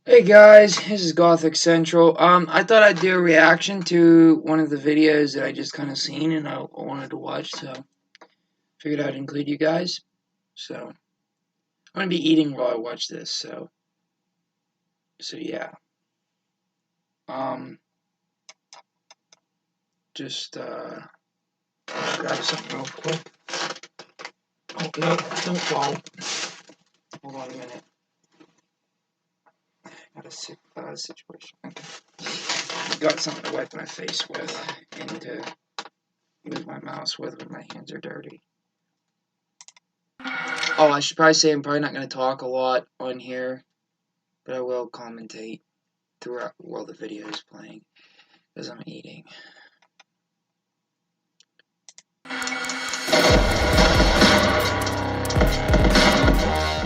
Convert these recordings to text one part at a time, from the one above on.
Hey guys, this is Gothic Central. I thought I'd do a reaction to one of the videos that I just kind of seen and I wanted to watch, so figured I'd include you guys. So I'm gonna be eating while I watch this, so yeah. Just grab something real quick. Oh no, don't fall. Hold on a minute. Got a sick situation. Okay. Got something to wipe my face with and to move my mouse with when my hands are dirty. Oh, I should probably say I'm probably not going to talk a lot on here, but I will commentate throughout while the video is playing, because I'm eating.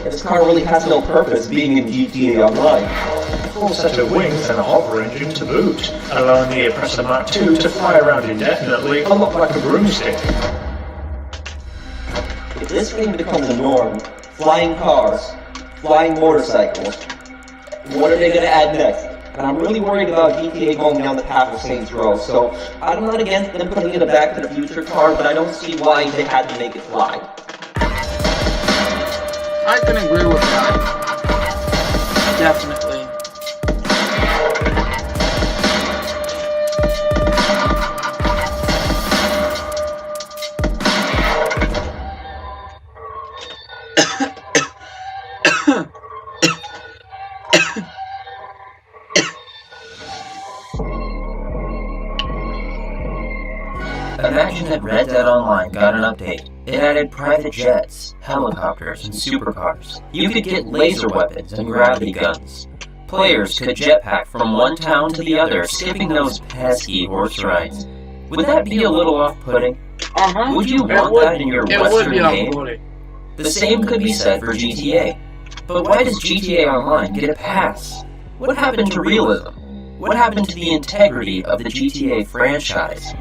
This car really has no purpose being in GTA Online. Full set of wings and a hover engine to boot, allowing the Oppressor Mark II to fly around indefinitely, a lot like a broomstick. If this game becomes a norm, flying cars, flying motorcycles, what are they going to add next? And I'm really worried about GTA going down the path of Saints Row, so I'm not against them putting in a Back to the Future car, but I don't see why they had to make it fly. I can agree with that. Definitely. Imagine that Red Dead Online got an update. It added private jets, helicopters, and supercars. You could get laser weapons and gravity guns. Players could jetpack from one town to the other, skipping those pesky horse rides. Would that be a little off-putting? Would you want that in your Western game? The same could be said for GTA. But why does GTA Online get a pass? What happened to realism? What happened to the integrity of the GTA franchise?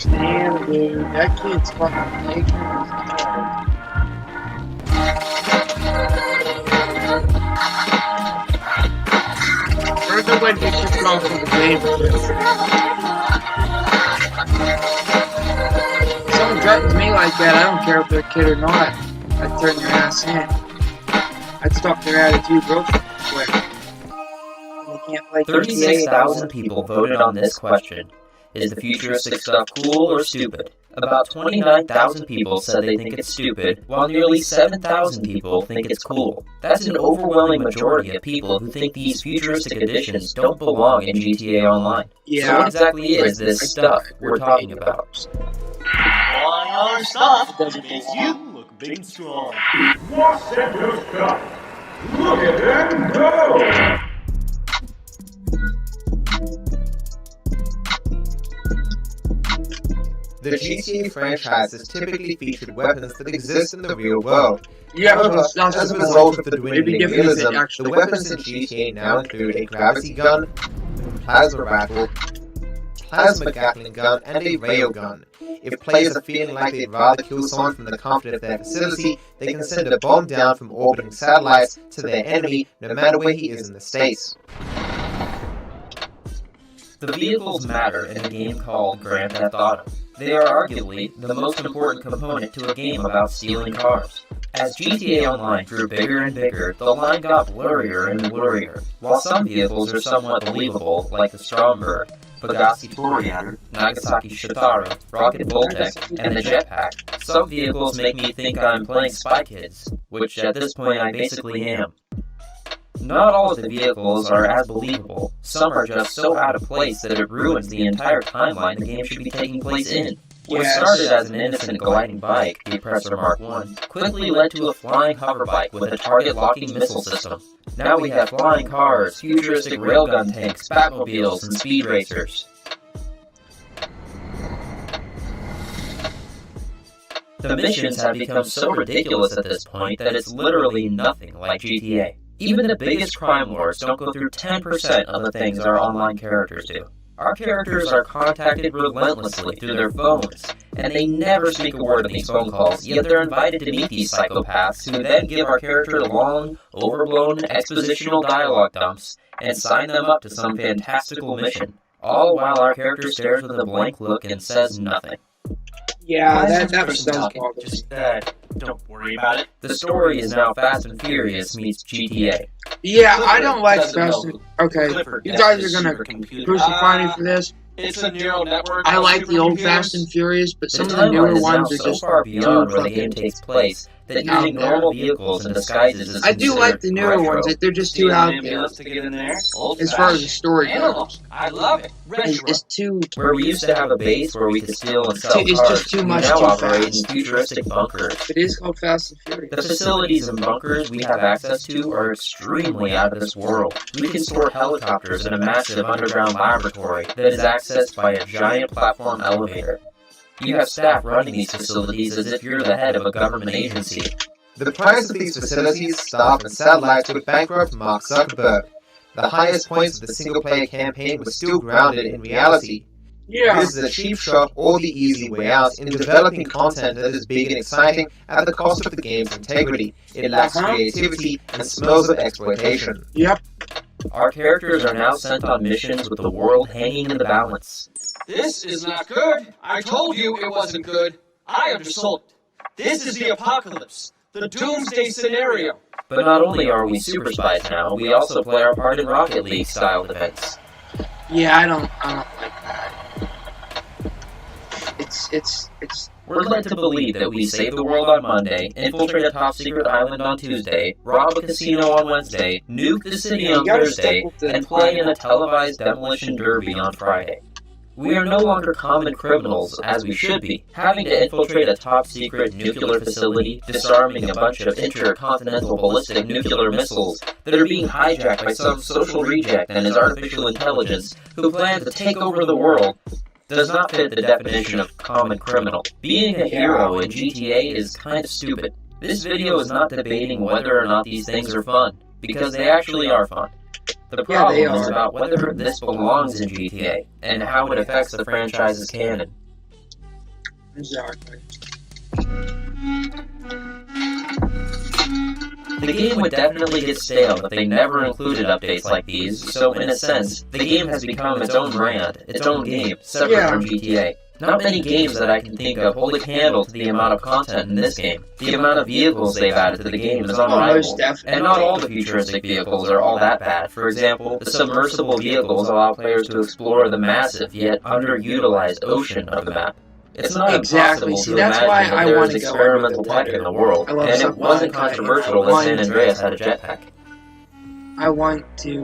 Damn, dude, that kid's fucking taking his Where's the way to get kicked off from the game? If someone threatens me like that, I don't care if they're a kid or not. I'd turn your ass in. I'd stop their attitude real quick. They can't play 36,000 people voted on this question. Is the futuristic stuff cool or stupid? About 29,000 people said they think it's stupid, while nearly 7,000 people think it's cool. That's an overwhelming majority of people who think these futuristic additions don't belong in GTA Online. Yeah. So what exactly is this stuff we're talking about? All your stuff makes you look big and strong. What's that new stuff? Look at them go! The GTA franchise has typically featured weapons that exist in the real world. Yeah, However, as a result of the dwindling realism, actually. the weapons in GTA now include a gravity gun, plasma rifle, plasma gatling gun, and a railgun. If players are feeling like they'd rather kill someone from the comfort of their facility, they can send a bomb down from orbiting satellites to their enemy, no matter where he is in the space. The vehicles matter in a game called Grand Theft Auto. They are arguably the most important component to a game about stealing cars. As GTA Online grew bigger and bigger, the line got blurrier and blurrier. While some vehicles are somewhat believable, like the Stromberg, Pegasi Torian, Nagasaki Shitara, Rocket Voltec, and the Jetpack, some vehicles make me think I'm playing Spy Kids, which at this point I basically am. Not all of the vehicles are as believable. Some are just so out of place that it ruins the entire timeline the game should be taking place in. What started as an innocent gliding bike, the Oppressor Mark I, quickly led to a flying hover bike with a target-locking missile system. Now we have flying cars, futuristic railgun tanks, Batmobiles, and speed racers. The missions have become so ridiculous at this point that it's literally nothing like GTA. Even the biggest crime lords don't go through 10% of the things our online characters do. Our characters are contacted relentlessly through their phones, and they never speak a word on these phone calls, yet they're invited to meet these psychopaths who then give our character long, overblown, expositional dialogue dumps and sign them up to some fantastical mission, all while our character stares with a blank look and says nothing. Yeah, that was so boggling. Just, don't worry about it. The story is now Fast and Furious meets GTA. Yeah, Clifford I don't like doesn't Fast know. and... Okay, Clifford you has guys his are gonna supercomputer. crucify me for this. It's a neural network. I of like the old supercomputers. Fast and Furious, but some The of the newer timeline is now ones are so just far too beyond where the game fucking... takes place that out using there. normal vehicles and disguises is I do like the considered newer retro. ones, they're just Steal too an out there. ambulance to get in there. As far as the story Analog. goes. I love it. Retro. It's too... Where we used to have a base where we could steal and sell It's cars, just too we much now too operate fast. in futuristic bunkers. It is called Fast and Furious. The facilities and bunkers we have access to are extremely out of this world. We can store helicopters in a massive underground laboratory that is accessed by a giant platform elevator. You have staff running these facilities as if you're the head of a government agency. The price of these facilities, staff, and satellites would bankrupt Mark Zuckerberg. The highest points of the single-player campaign were still grounded in reality. Yeah. This is a cheap shot or the easy way out in developing content that is big and exciting at the cost of the game's integrity. It lacks creativity and smells of exploitation. Yep. Our characters are now sent on missions with the world hanging in the balance. This is not good. I told you it wasn't good. I undersold it. This is the apocalypse. The doomsday scenario. But not only are we super spies now, we also play our part in Rocket League style events. Yeah, I don't like that. It's We're led to believe that we save the world on Monday, infiltrate a top secret island on Tuesday, rob a casino on Wednesday, nuke the city on You gotta Thursday, stick with the and play in a televised demolition derby on Friday. We are no longer common criminals, as we should be, having to infiltrate a top-secret nuclear facility, disarming a bunch of intercontinental ballistic nuclear missiles that are being hijacked by some social reject and his artificial intelligence who plans to take over the world, does not fit the definition of common criminal. Being a hero in GTA is kind of stupid. This video is not debating whether or not these things are fun, because they actually are fun. The problem is about whether this belongs in GTA, and how it affects the franchise's canon. exactly. The game would definitely get stale if they never included updates like these, so in a sense, the game has become its own brand, its own game, separate from GTA. Not many games that I can think of hold a candle to the amount of content in this game. The amount of vehicles they've added to the game is unrivaled, and not all the futuristic vehicles are all that bad. For example, the submersible vehicles allow players to explore the massive yet underutilized ocean of the map. It's not Exactly. impossible See, to that's imagine why that I there want is to go experimental tech in the world, I love and it something wasn't like that. controversial that San Andreas had a jetpack. I want to.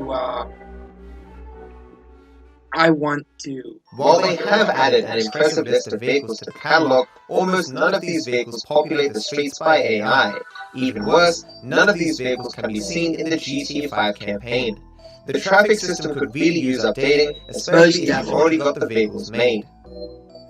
While they have added an impressive list of vehicles to the catalog, almost none of these vehicles populate the streets by AI. Even worse, none of these vehicles can be seen in the GTA 5 campaign. The traffic system could really use updating, especially if you've already got the vehicles made.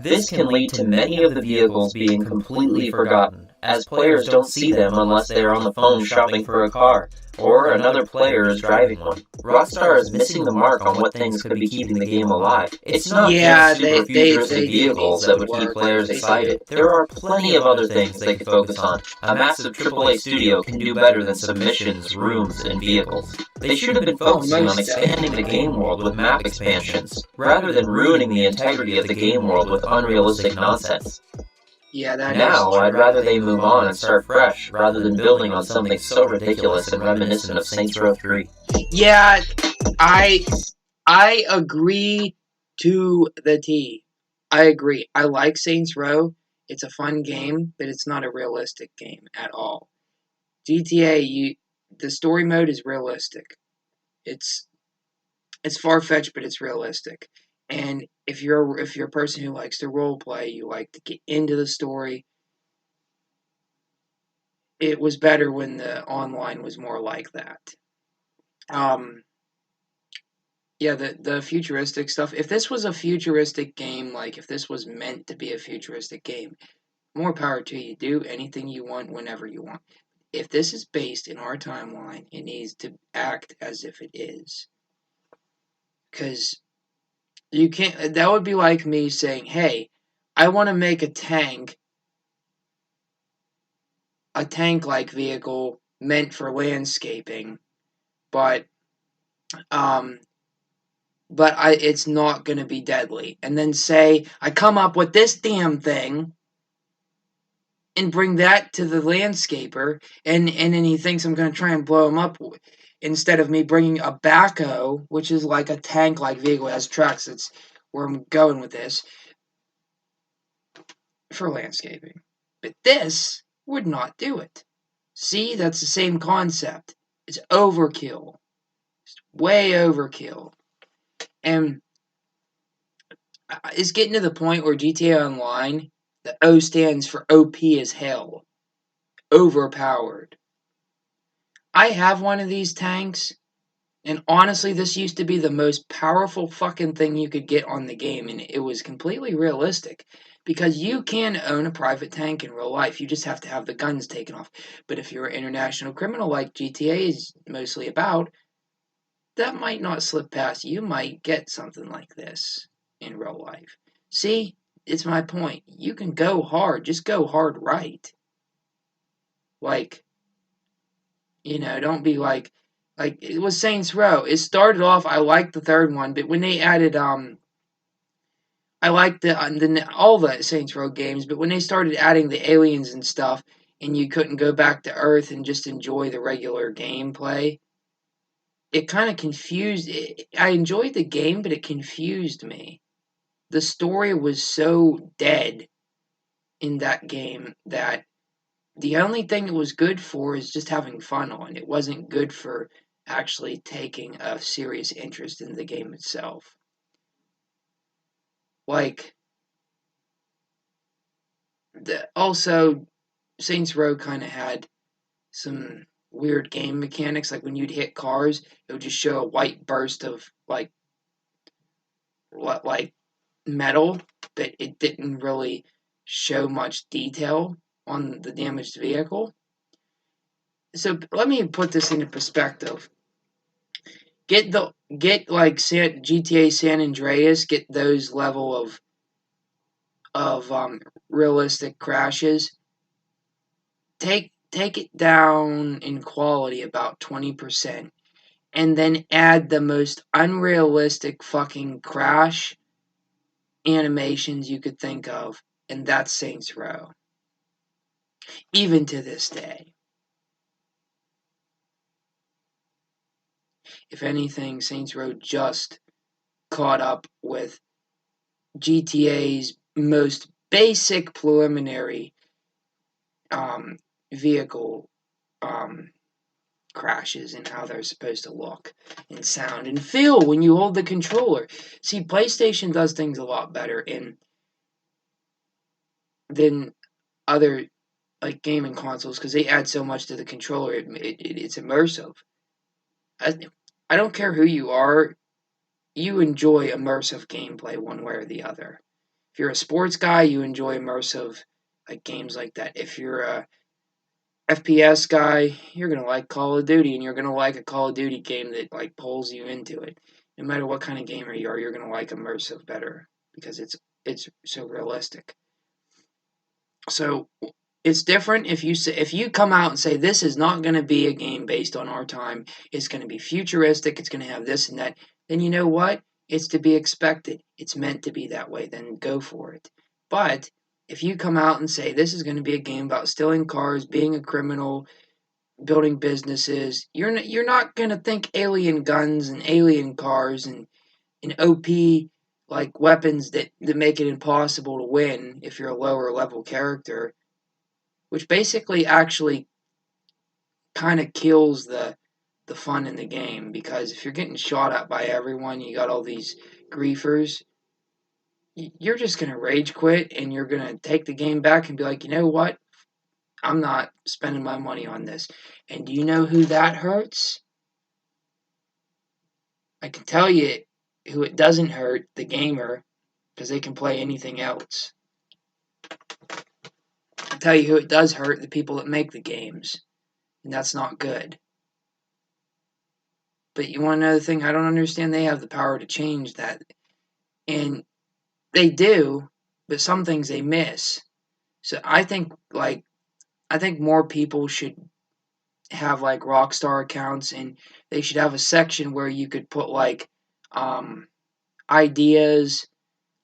This can lead to many of the vehicles being completely forgotten, as players don't see them unless they are on the phone shopping for a car, or another player is driving one. Rockstar is missing the mark on what things could be keeping the game alive. It's not just super futuristic vehicles that would keep players excited. There are plenty of other things they could focus on. A massive AAA studio can do better than submissions, rooms, and vehicles. They should have been focusing on expanding the game world with map expansions, rather than ruining the integrity of the game world with unrealistic nonsense. Yeah, that Now, is true. I'd rather they move on and start fresh, rather than building on something so ridiculous and reminiscent of Saints Row 3. Yeah, I agree to the T. I agree. I like Saints Row. It's a fun game, but it's not a realistic game at all. GTA, the story mode is realistic. It's far-fetched, but it's realistic. And if you're a person who likes to role play, you like to get into the story, it was better when the online was more like that. Yeah, the futuristic stuff. If this was a futuristic game, like if this was meant to be a futuristic game, more power to you. Do anything you want whenever you want. If this is based in our timeline, it needs to act as if it is. Because you can't, that would be like me saying, hey, I want to make a tank-like vehicle meant for landscaping, but it's not going to be deadly. And then say, I come up with this damn thing and bring that to the landscaper, and then he thinks I'm going to try and blow him up, instead of me bringing a backhoe, which is like a tank-like vehicle, has tracks, that's where I'm going with this, for landscaping. But this would not do it. See, that's the same concept. It's overkill. It's way overkill. And it's getting to the point where GTA Online, the O stands for OP as hell. Overpowered. I have one of these tanks, and honestly, this used to be the most powerful fucking thing you could get on the game, and it was completely realistic. Because you can own a private tank in real life, you just have to have the guns taken off. But if you're an international criminal like GTA is mostly about, that might not slip past. You might get something like this in real life. See, it's my point. You can go hard, just go hard right. Like, don't be like it was Saints Row. It started off, I liked the third one, but when they added I liked all the Saints Row games, but when they started adding the aliens and stuff, and you couldn't go back to Earth and just enjoy the regular gameplay, it kind of confused. I enjoyed the game, but it confused me. The story was so dead in that game that the only thing it was good for is just having fun on. It wasn't good for actually taking a serious interest in the game itself. Like, also, Saints Row kind of had some weird game mechanics. Like when you'd hit cars, it would just show a white burst of like metal, but it didn't really show much detail on the damaged vehicle. So let me put this into perspective. Get like GTA San Andreas, get those level of realistic crashes. Take it down in quality about 20%, and then add the most unrealistic fucking crash animations you could think of, and that's Saints Row. Even to this day. If anything, Saints Row just caught up with GTA's most basic preliminary vehicle crashes and how they're supposed to look and sound and feel when you hold the controller. See, PlayStation does things a lot better than other like gaming consoles because they add so much to the controller. It's immersive. I don't care who you are, you enjoy immersive gameplay one way or the other. If you're a sports guy, you enjoy immersive games like that. If you're a FPS guy, you're gonna like Call of Duty, and you're gonna like a Call of Duty game that like pulls you into it. No matter what kind of gamer you are, you're gonna like immersive better because it's so realistic. So it's different if you come out and say this is not going to be a game based on our time. It's going to be futuristic. It's going to have this and that. Then you know what? It's to be expected. It's meant to be that way. Then go for it. But if you come out and say this is going to be a game about stealing cars, being a criminal, building businesses, you're not going to think alien guns and alien cars and OP like weapons that make it impossible to win if you're a lower level character, which basically actually kind of kills the fun in the game, because if you're getting shot at by everyone, you got all these griefers, you're just going to rage quit and you're going to take the game back and be like, you know what? I'm not spending my money on this. And do you know who that hurts? I can tell you who it doesn't hurt, the gamer, because they can play anything else. I can tell you who it does hurt, the people that make the games. And that's not good. But you want to know the thing I don't understand? They have the power to change that. And they do, but some things they miss. So I think more people should have like Rockstar accounts, and they should have a section where you could put like ideas,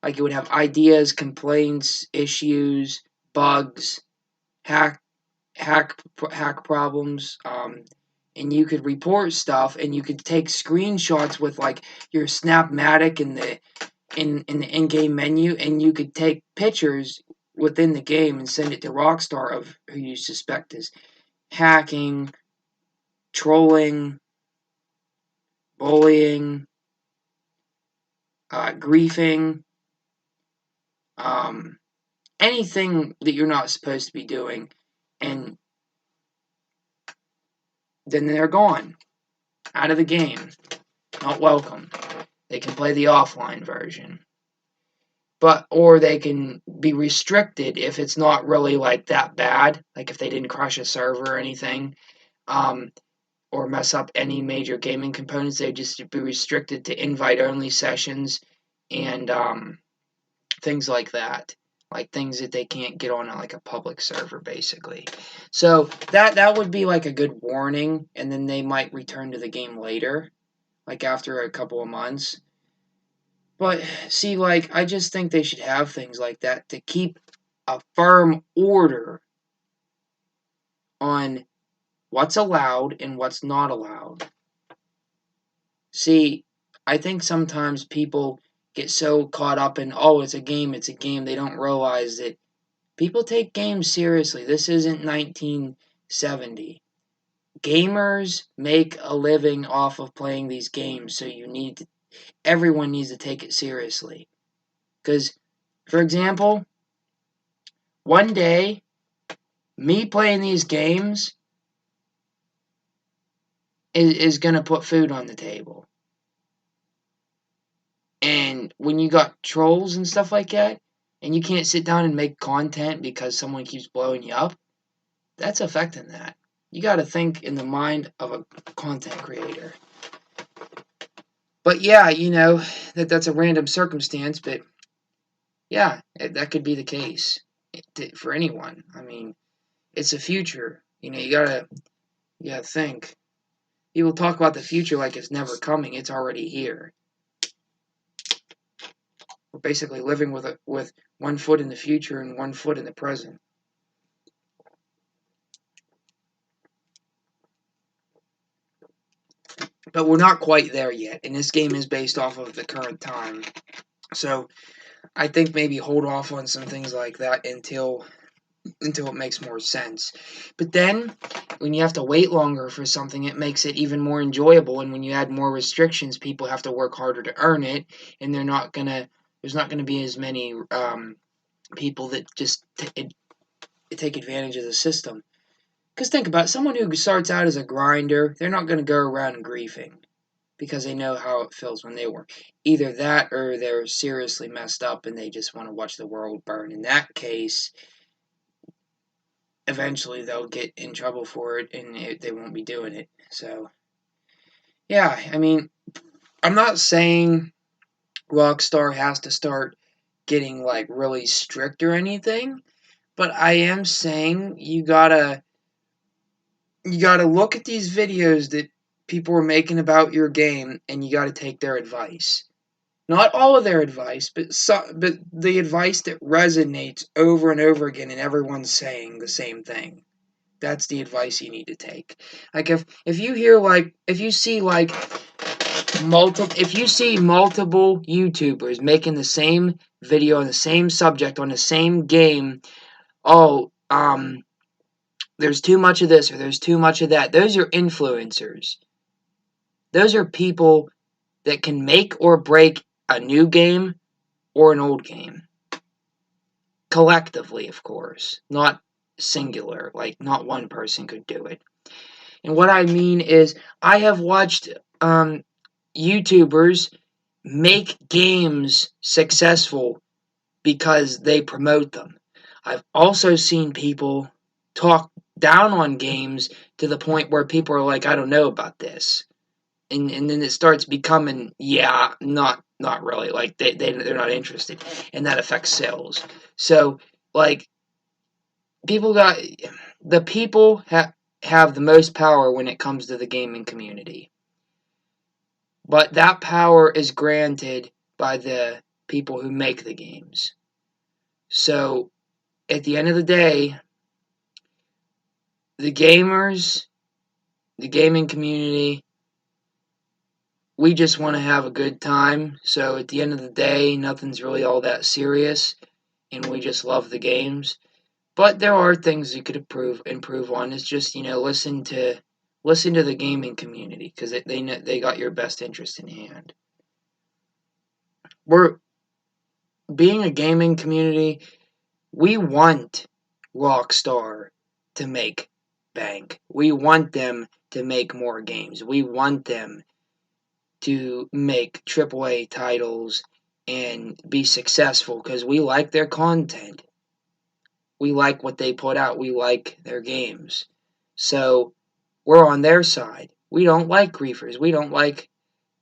like it would have ideas, complaints, issues, bugs, hack problems, and you could report stuff, and you could take screenshots with like your Snapmatic in the in-game menu, and you could take pictures within the game and send it to Rockstar of who you suspect is hacking, trolling, bullying, griefing, anything that you're not supposed to be doing, and then they're gone, out of the game, not welcome. They can play the offline version. Or they can be restricted if it's not really like that bad, like if they didn't crash a server or anything, or mess up any major gaming components. They'd just be restricted to invite-only sessions and things like that, like things that they can't get on like a public server, basically. So that would be like a good warning, and then they might return to the game later, like after a couple of months. But see, like, I just think they should have things like that to keep a firm order on what's allowed and what's not allowed. See, I think sometimes people get so caught up in, oh, it's a game, they don't realize that people take games seriously. This isn't 1970. Gamers make a living off of playing these games, so everyone needs to take it seriously. Because, for example, one day, me playing these games is going to put food on the table. And when you got trolls and stuff like that, and you can't sit down and make content because someone keeps blowing you up, that's affecting that. You got to think in the mind of a content creator. But yeah, that's a random circumstance, but yeah, that could be the case for anyone. I mean, it's a future. You gotta think. People talk about the future like it's never coming. It's already here. We're basically living with 1 foot in the future and 1 foot in the present. But we're not quite there yet, and this game is based off of the current time. So I think maybe hold off on some things like that until it makes more sense. But then, when you have to wait longer for something, it makes it even more enjoyable, and when you add more restrictions, people have to work harder to earn it, and there's not gonna be as many people that just take advantage of the system. Because think about it, someone who starts out as a grinder, they're not going to go around griefing because they know how it feels when they were. Either that or they're seriously messed up and they just want to watch the world burn. In that case, eventually they'll get in trouble for it and they won't be doing it. So, yeah, I mean, I'm not saying Rockstar has to start getting like really strict or anything, but I am saying you gotta look at these videos that people are making about your game, and you gotta take their advice. Not all of their advice, but the advice that resonates over and over again, and everyone's saying the same thing. That's the advice you need to take. Like if you see multiple YouTubers making the same video on the same subject on the same game, there's too much of this or there's too much of that. Those are influencers. Those are people that can make or break a new game or an old game. Collectively, of course, not singular, like not one person could do it. And what I mean is, I have watched YouTubers make games successful because they promote them. I've also seen people talk down on games to the point where people are like, I don't know about this. And then it starts becoming, yeah, not really. Like, they're not interested. And that affects sales. So, like, people have the most power when it comes to the gaming community. But that power is granted by the people who make the games. So, at the end of the day, the gamers, the gaming community, we just want to have a good time. So, at the end of the day, nothing's really all that serious, and we just love the games. But there are things you could improve on. It's just, listen to the gaming community, because they got your best interest in hand. Being a gaming community, we want Rockstar to make bank. We want them to make more games. We want them to make AAA titles and be successful, because we like their content. We like what they put out. We like their games. So we're on their side. We don't like griefers. We don't like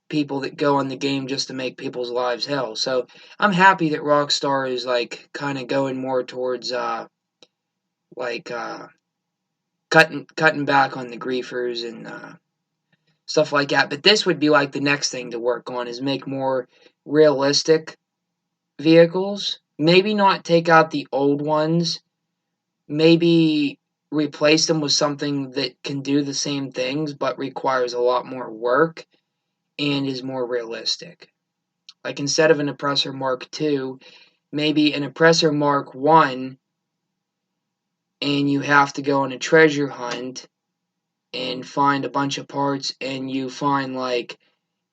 people that go on the game just to make people's lives hell. So I'm happy that Rockstar is like kind of going more towards cutting back on the griefers and stuff like that. But this would be like the next thing to work on, is make more realistic vehicles. Maybe not take out the old ones. Maybe replace them with something that can do the same things but requires a lot more work and is more realistic. Like, instead of an Oppressor Mark II, maybe an Oppressor Mark I, and you have to go on a treasure hunt and find a bunch of parts, and you find and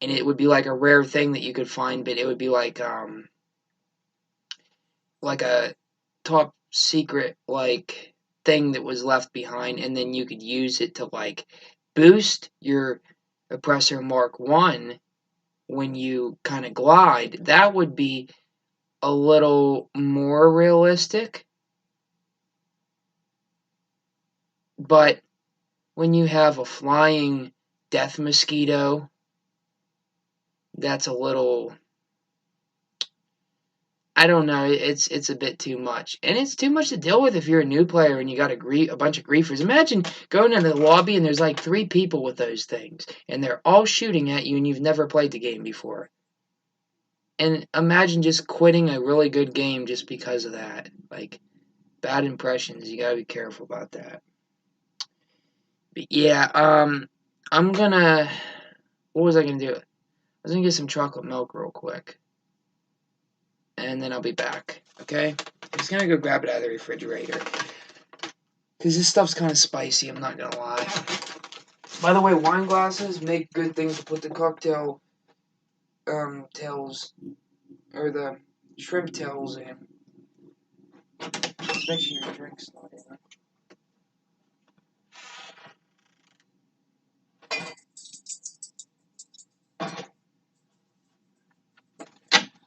it would be like a rare thing that you could find, but it would be like a top secret thing that was left behind, and then you could use it to boost your Oppressor Mark I when you kind of glide. That would be a little more realistic. But when you have a flying death mosquito, that's a little, I don't know, it's a bit too much. And it's too much to deal with if you're a new player and you got a bunch of griefers. Imagine going in the lobby and there's 3 people with those things, and they're all shooting at you and you've never played the game before. And imagine just quitting a really good game just because of that. Bad impressions, you gotta be careful about that. But yeah, I'm gonna, what was I gonna do? I was gonna get some chocolate milk real quick. And then I'll be back, okay? I'm just gonna go grab it out of the refrigerator, because this stuff's kind of spicy, I'm not gonna lie. By the way, wine glasses make good things to put the cocktail tails, or the shrimp tails in. Just make sure your drink's not in it.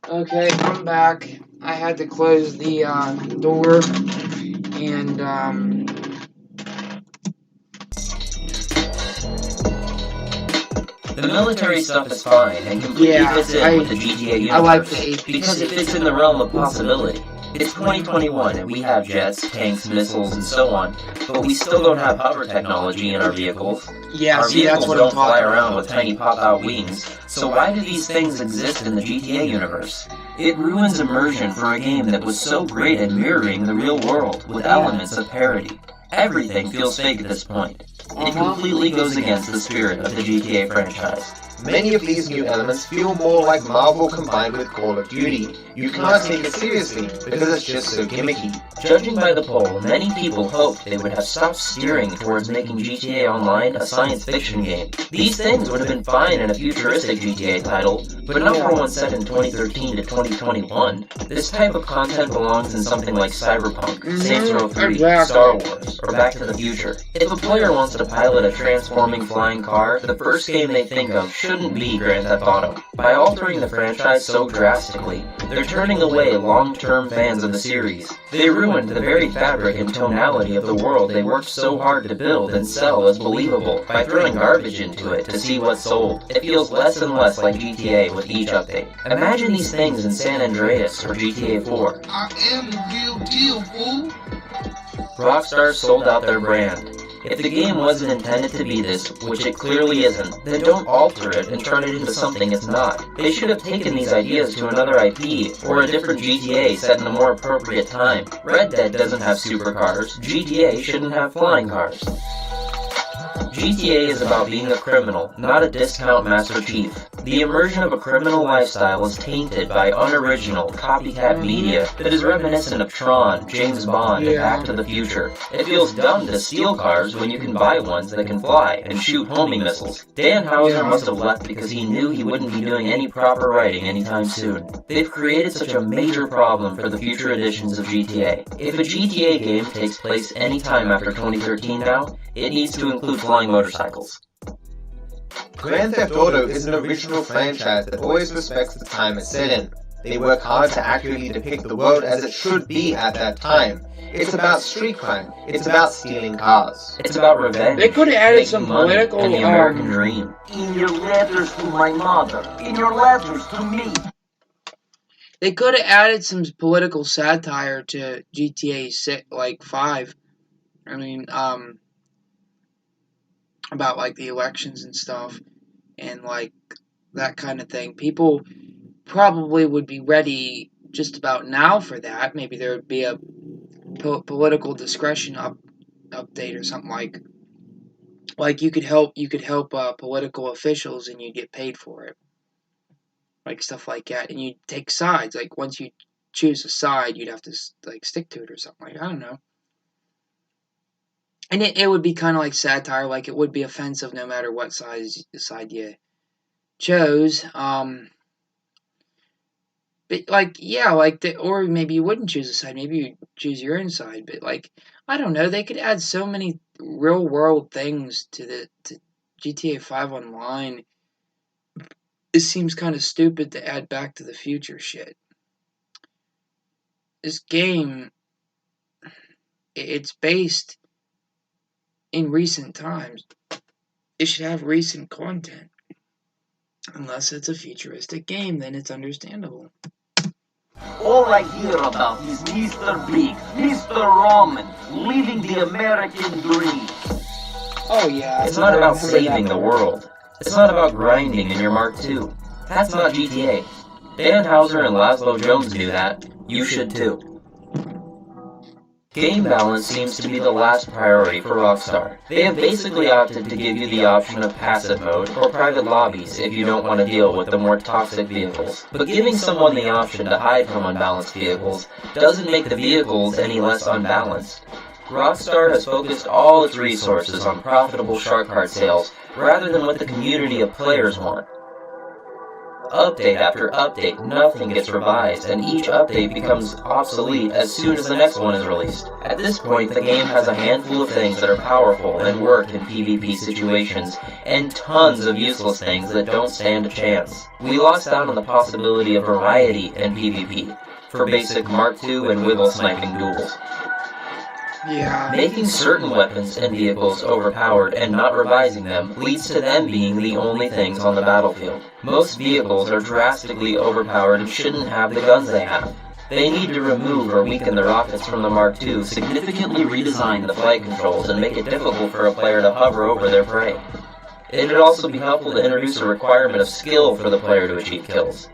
Okay, I'm back. I had to close the door, and The military stuff is fine and completely fits in with the GTA universe, I like the HPC. because it fits in the realm of possibility. It's 2021 and we have jets, tanks, missiles, and so on, but we still don't have hover technology in our vehicles. Yeah, Our see, that's vehicles what don't I'm talking fly about. around with tiny pop-out wings, so why do these things exist in the GTA universe? It ruins immersion for a game that was so great at mirroring the real world with elements of parody. Everything feels fake at this point. It completely goes against the spirit of the GTA franchise. Many of these new elements feel more like Marvel combined with Call of Duty. You can't take it seriously because it's just so gimmicky. Judging by the poll, many people hoped they would have stopped steering towards making GTA Online a science fiction game. These things would have been fine in a futuristic GTA title, but not for one set in 2013 to 2021. This type of content belongs in something like Cyberpunk, Saints Row 3, Star Wars, or Back to the Future. If a player wants to pilot a transforming flying car, the first game they think of shouldn't be Grand Theft Auto. By altering the franchise so drastically, they're turning away long-term fans of the series. They ruined the very fabric and tonality of the world they worked so hard to build and sell as believable by throwing garbage into it to see what sold. It feels less and less like GTA with each update. Imagine these things in San Andreas or GTA 4. I am the real deal, fool. Rockstar sold out their brand. If the game wasn't intended to be this, which it clearly isn't, then don't alter it and turn it into something it's not. They should have taken these ideas to another IP, or a different GTA set in a more appropriate time. Red Dead doesn't have supercars, GTA shouldn't have flying cars. GTA is about being a criminal, not a discount Master Chief. The immersion of a criminal lifestyle is tainted by unoriginal, copycat media that is reminiscent of Tron, James Bond, and Back to the Future. It feels dumb to steal cars when you can buy ones that can fly and shoot homing missiles. Dan Houser must have left because he knew he wouldn't be doing any proper writing anytime soon. They've created such a major problem for the future editions of GTA. If a GTA game takes place anytime after 2013 now, it needs to include flying motorcycles. Grand Theft Auto is an original franchise that always respects the time it's set in. They work hard to accurately depict the world as it should be at that time. It's about street crime. It's about stealing cars. It's about revenge. They could have added some money, political and the American dream. In your letters to my mother. In your letters to me. They could have added some political satire to GTA 6, like 5. I mean, about like the elections and stuff, and like that kind of thing. People probably would be ready just about now for that. Maybe there would be a political discretion update or something like you could help political officials and you get paid for it, like stuff like that. And you take sides. Like once you choose a side, you'd have to like stick to it or something. Like I don't know. And it would be kind of like satire, like it would be offensive no matter what side you chose. But like, yeah, like or maybe you wouldn't choose a side, maybe you choose your own side. But like, I don't know, they could add so many real world things to GTA 5 Online. It seems kind of stupid to add Back to the Future shit. This game, it's based in recent times. It should have recent content. Unless it's a futuristic game, then it's understandable. All I hear about is Mr. Big, Mr. Roman, living the American dream. Oh yeah. It's not about saving the world. It's not about grinding in your Mark II. That's not GTA. Dan Houser and Laszlo Jones do that. You should too. Game balance seems to be the last priority for Rockstar. They have basically opted to give you the option of passive mode or private lobbies if you don't want to deal with the more toxic vehicles. But giving someone the option to hide from unbalanced vehicles doesn't make the vehicles any less unbalanced. Rockstar has focused all its resources on profitable shark card sales rather than what the community of players want. Update after update, nothing gets revised, and each update becomes obsolete as soon as the next one is released. At this point, the game has a handful of things that are powerful and work in PvP situations, and tons of useless things that don't stand a chance. We lost out on the possibility of variety in PvP, for basic Mark II and wiggle sniping duels. Yeah. Making certain weapons and vehicles overpowered and not revising them leads to them being the only things on the battlefield. Most vehicles are drastically overpowered and shouldn't have the guns they have. They need to remove or weaken the rockets from the Mark II, significantly redesign the flight controls, and make it difficult for a player to hover over their prey. It would also be helpful to introduce a requirement of skill for the player to achieve kills.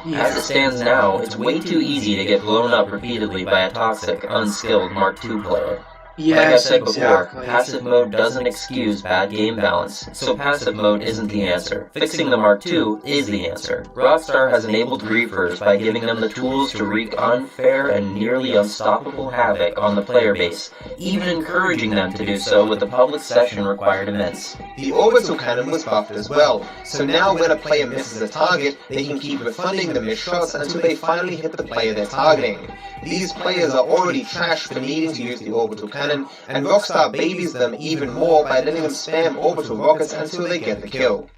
As it stands now, it's way too easy to get blown up repeatedly by a toxic, unskilled Mark II player. Yes, Like I said before, exactly. passive mode doesn't excuse bad game balance, so passive mode isn't the answer. Fixing the Mark II is the answer. Rockstar has enabled griefers by giving them the tools to wreak unfair and nearly unstoppable havoc on the player base, even encouraging them to do so with the public session required events. The orbital cannon was buffed as well, so now when a player misses a target, they can keep refunding the missed shots until they finally hit the player they're targeting. These players are already trash for needing to use the orbital cannon, and Rockstar babies them even more by letting them spam orbital rockets until they get the kill.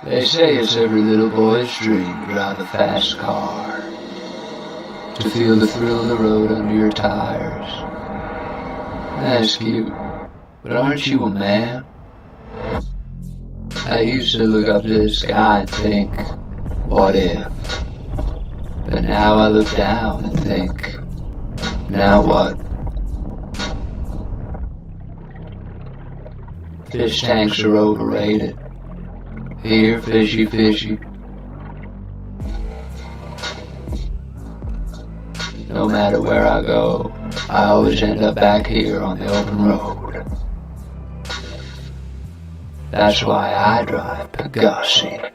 They say it's every little boy's dream to drive a fast car, to feel the thrill of the road under your tires. That's cute, but aren't you a man? I used to look up to the sky and think, what if? But now I look down and think, now what? Fish tanks are overrated. Here, fishy, fishy. No matter where I go, I always end up back here on the open road. That's why I drive Pegasi.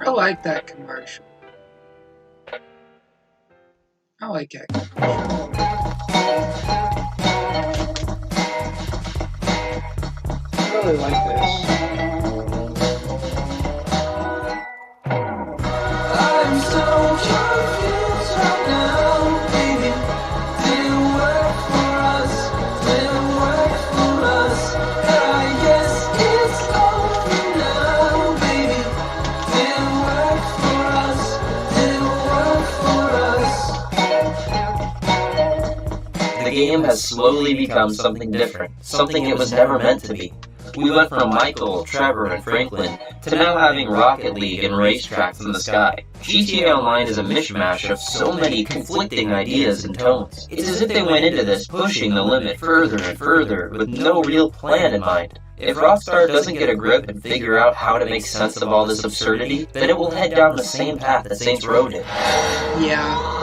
I like that commercial. I like that commercial. I really like this. I'm so confused right now, baby. Didn't work for us, didn't work for us. And I guess it's over now, baby. Didn't work for us, didn't work for us. The game has slowly become something different, something it was never meant to be. We went from Michael, Trevor, and Franklin to now having Rocket League and racetracks in the sky. GTA Online is a mishmash of so many conflicting ideas and tones. It's as if they went into this pushing the limit further and further with no real plan in mind. If Rockstar doesn't get a grip and figure out how to make sense of all this absurdity, then it will head down the same path that Saints Row did. Yeah.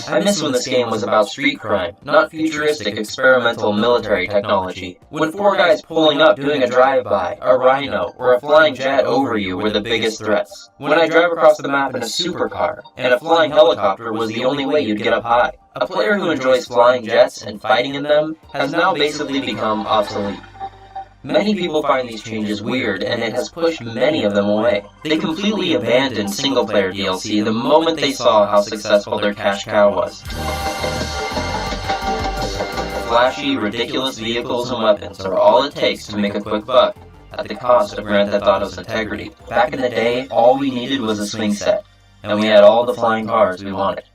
I miss when this game was about street crime, not futuristic experimental military technology. When four guys pulling up doing a drive-by, a rhino, or a flying jet over you were the biggest threats. When I drive across the map in a supercar, and a flying helicopter was the only way you'd get up high. A player who enjoys flying jets and fighting in them has now basically become obsolete. Many people find these changes weird, and it has pushed many of them away. They completely abandoned single-player DLC the moment they saw how successful their cash cow was. Flashy, ridiculous vehicles and weapons are all it takes to make a quick buck, at the cost of Grand Theft Auto's integrity. Back in the day, all we needed was a swing set, and we had all the flying cars we wanted.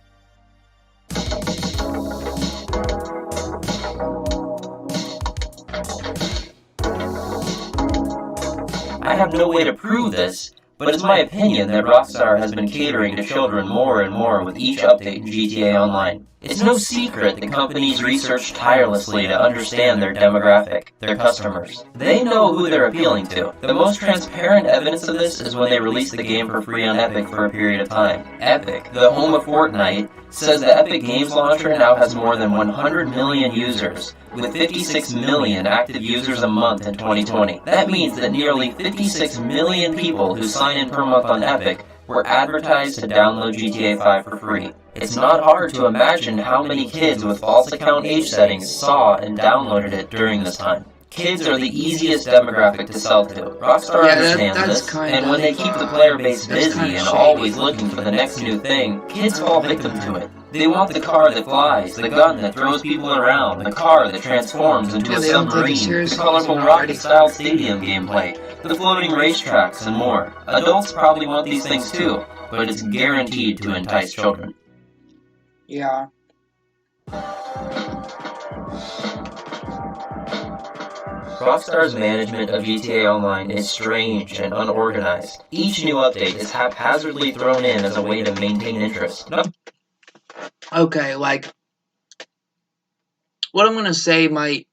I have no way to prove this, but it's my opinion that Rockstar has been catering to children more and more with each update in GTA Online. It's no secret that companies research tirelessly to understand their demographic, their customers. They know who they're appealing to. The most transparent evidence of this is when they release the game for free on Epic for a period of time. Epic, the home of Fortnite, says the Epic Games Launcher now has more than 100 million users, with 56 million active users a month in 2020. That means that nearly 56 million people who sign in per month on Epic were advertised to download GTA 5 for free. It's not hard to imagine how many kids with false account age settings saw and downloaded it during this time. Kids are the easiest demographic to sell to. Rockstar understands this, and when they keep the player base busy and always looking for the next new thing, kids fall victim to it. They want the car that flies, the gun that throws people around, the car that transforms into a submarine, the colorful rocket-style stadium gameplay, the floating racetracks, and more. Adults probably want these things too, but it's guaranteed to entice children. Yeah. Rockstar's management of GTA Online is strange and unorganized. Each new update is haphazardly thrown in as a way to maintain interest. Okay, like, what I'm going to say might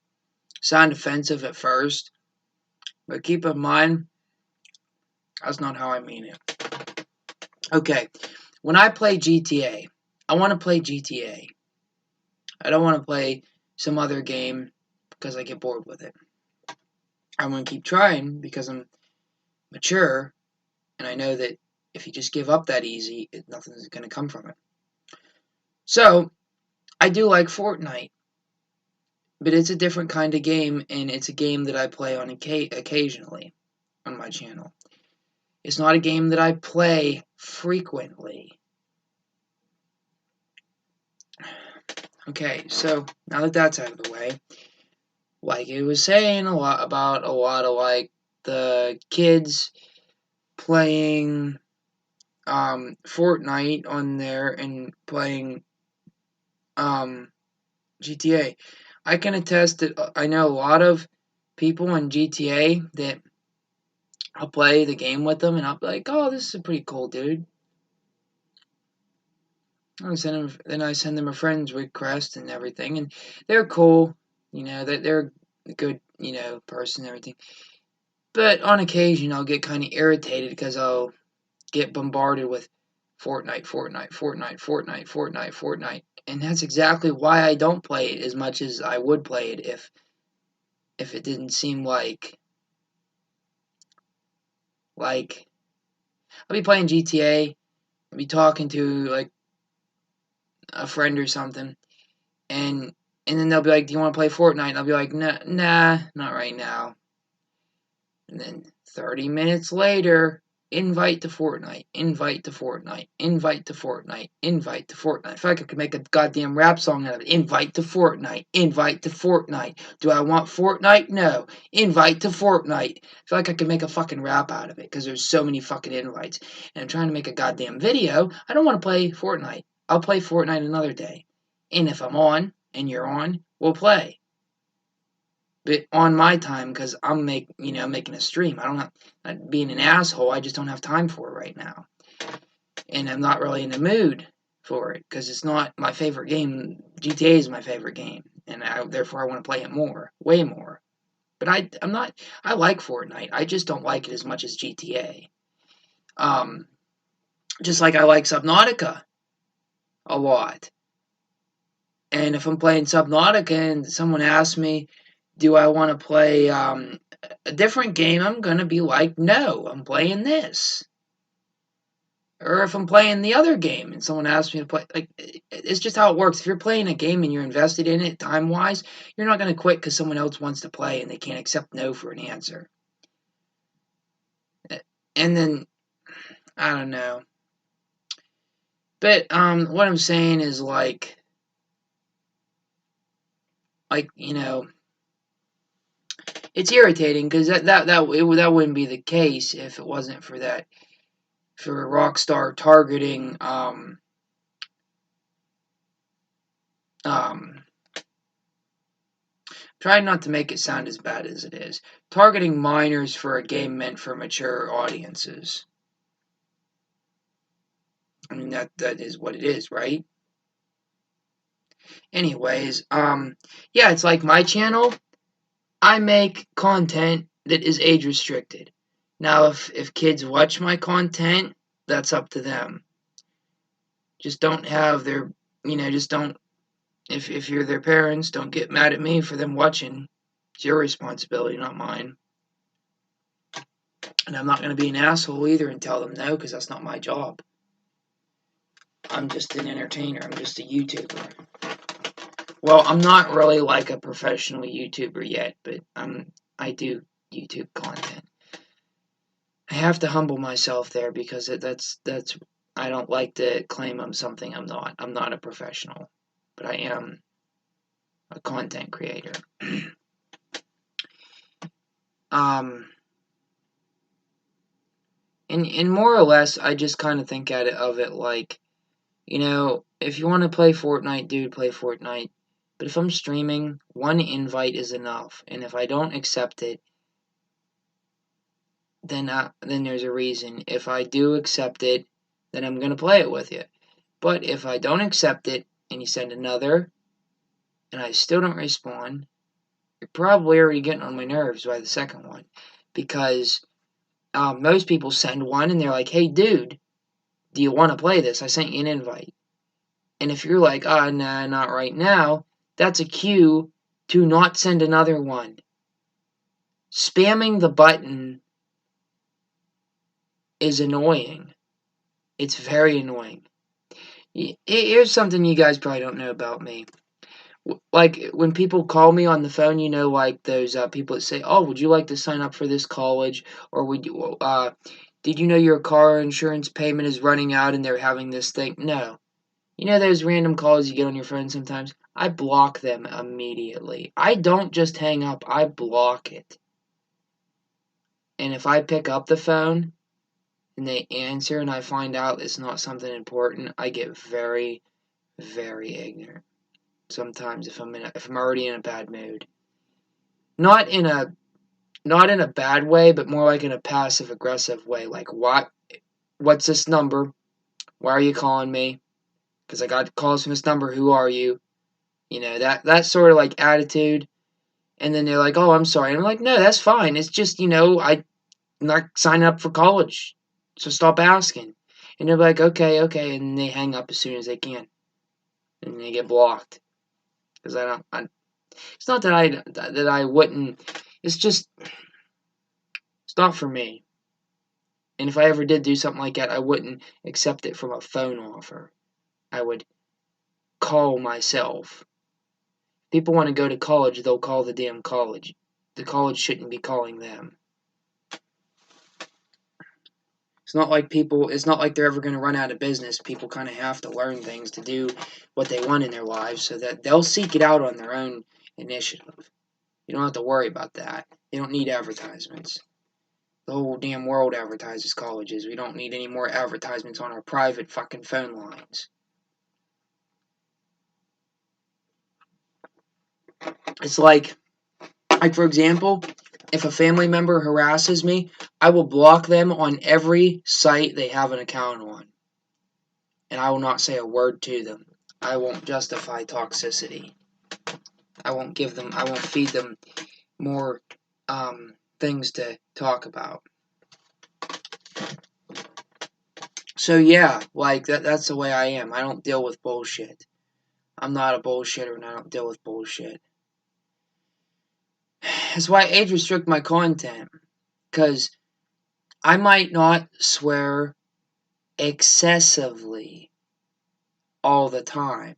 sound offensive at first, but keep in mind, That's not how I mean it. Okay, when I play GTA, I want to play GTA. I don't want to play some other game because I get bored with it. I'm going to keep trying because I'm mature, and I know that if you just give up that easy, nothing's going to come from it. So, I do like Fortnite, but it's a different kind of game, and it's a game that I play on occasionally on my channel. It's not a game that I play frequently. Okay, so now that that's out of the way, like it was saying a lot of like the kids playing Fortnite on there and playing GTA. I can attest that I know a lot of people in GTA that I'll play the game with them and I'll be like, oh, this is a pretty cool dude. Then I send them a friend's request and everything, and they're cool. You know, they're a good, person and everything. But on occasion, I'll get kind of irritated because I'll get bombarded with Fortnite, Fortnite, Fortnite, Fortnite, Fortnite, Fortnite. And that's exactly why I don't play it as much as I would play it if it didn't seem like I'll be playing GTA, I'll be talking to like a friend or something, and then they'll be like, "Do you want to play Fortnite?" And I'll be like, "Nah, not right now." And then 30 minutes later, invite to Fortnite, invite to Fortnite, invite to Fortnite, invite to Fortnite. I feel like I could make a goddamn rap song out of it. Invite to Fortnite, invite to Fortnite. Do I want Fortnite? No. Invite to Fortnite. I feel like I could make a fucking rap out of it because there's so many fucking invites. And I'm trying to make a goddamn video. I don't want to play Fortnite. I'll play Fortnite another day. And if I'm on and you're on, we'll play. But on my time, because I'm making a stream. I don't have being an asshole. I just don't have time for it right now, and I'm not really in the mood for it because it's not my favorite game. GTA is my favorite game, and therefore I want to play it more, way more. But I'm not. I like Fortnite. I just don't like it as much as GTA. Just like I like Subnautica a lot. And if I'm playing Subnautica and someone asks me, do I want to play a different game? I'm going to be like, no, I'm playing this. Or if I'm playing the other game and someone asks me to play, like, it's just how it works. If you're playing a game and you're invested in it time-wise, you're not going to quit because someone else wants to play and they can't accept no for an answer. And then, I don't know. But what I'm saying is it's irritating because that wouldn't be the case if it wasn't for that, for Rockstar targeting try not to make it sound as bad as it is. Targeting minors for a game meant for mature audiences. I mean that is what it is, right? Anyways, yeah, it's like my channel. I make content that is age restricted. Now, if kids watch my content, that's up to them. Just don't have their, just don't. If you're their parents, don't get mad at me for them watching. It's your responsibility, not mine. And I'm not going to be an asshole either and tell them no, because that's not my job. I'm just an entertainer. I'm just a YouTuber. Well, I'm not really like a professional YouTuber yet, but I do YouTube content. I have to humble myself there because that's I don't like to claim I'm something I'm not. I'm not a professional, but I am a content creator. And more or less, I just kind of think of it like, if you want to play Fortnite, dude, play Fortnite. But if I'm streaming, one invite is enough, and if I don't accept it, then there's a reason. If I do accept it, then I'm gonna play it with you. But if I don't accept it, and you send another, and I still don't respond, you're probably already getting on my nerves by the second one, because most people send one and they're like, hey, dude, do you want to play this? I sent you an invite. And if you're like, nah, not right now, that's a cue to not send another one. Spamming the button is annoying. It's very annoying. Here's something you guys probably don't know about me. Like, when people call me on the phone, you know, like those people that say, oh, would you like to sign up for this college? Or did you know your car insurance payment is running out and they're having this thing? No. You know those random calls you get on your phone sometimes? I block them immediately. I don't just hang up, I block it. And if I pick up the phone and they answer and I find out it's not something important, I get very, very ignorant. Sometimes if I'm already in a bad mood. Not in a bad way, but more like in a passive aggressive way. Like, what's this number? Why are you calling me? Because I got calls from this number. Who are you? You know, that sort of like attitude. And then they're like, oh, I'm sorry. And I'm like, no, that's fine. It's just, I'm not signing up for college. So stop asking. And they're like, okay. And they hang up as soon as they can. And they get blocked. Because it's not that I wouldn't. It's just, it's not for me. And if I ever did do something like that, I wouldn't accept it from a phone offer. I would call myself. People want to go to college, they'll call the damn college. The college shouldn't be calling them. It's not like they're ever going to run out of business. People kind of have to learn things to do what they want in their lives so that they'll seek it out on their own initiative. You don't have to worry about that. They don't need advertisements. The whole damn world advertises colleges. We don't need any more advertisements on our private fucking phone lines. It's like for example, if a family member harasses me, I will block them on every site they have an account on. And I will not say a word to them. I won't justify toxicity. I won't feed them more things to talk about. So yeah, like that's the way I am. I don't deal with bullshit. I'm not a bullshitter and I don't deal with bullshit. That's why I age restrict my content. Because I might not swear excessively all the time.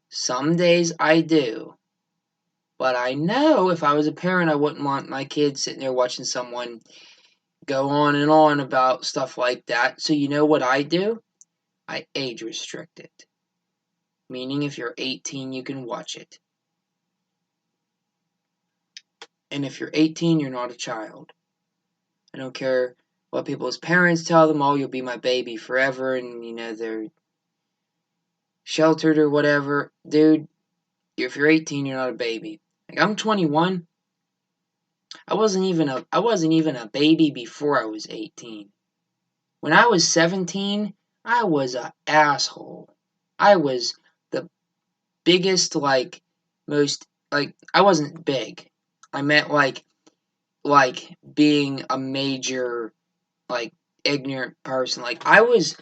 Some days I do. But I know if I was a parent, I wouldn't want my kids sitting there watching someone go on and on about stuff like that. So you know what I do? I age restrict it. Meaning if you're 18, you can watch it. And if you're 18, you're not a child. I don't care what people's parents tell them, oh, you'll be my baby forever, and, they're sheltered or whatever. Dude, if you're 18, you're not a baby. Like, I'm 21. I wasn't even a baby before I was 18. When I was 17, I was an asshole. I was the biggest, most, I wasn't big. I meant, being a major, ignorant person. I was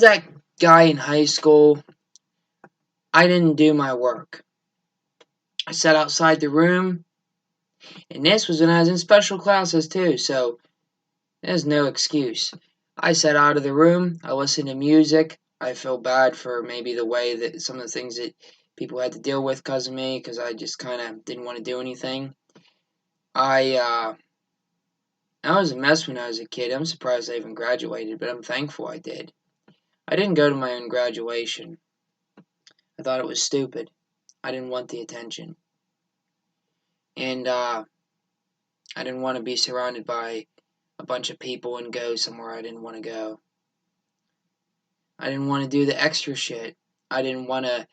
that guy in high school. I didn't do my work. I sat outside the room, and this was when I was in special classes too, so there's no excuse. I sat out of the room, I listened to music. I feel bad for maybe the way that some of the things that people had to deal with because of me, because I just kind of didn't want to do anything. I was a mess when I was a kid. I'm surprised I even graduated, but I'm thankful I did. I didn't go to my own graduation. I thought it was stupid. I didn't want the attention. And I didn't want to be surrounded by a bunch of people and go somewhere I didn't want to go. I didn't want to do the extra shit. I didn't want to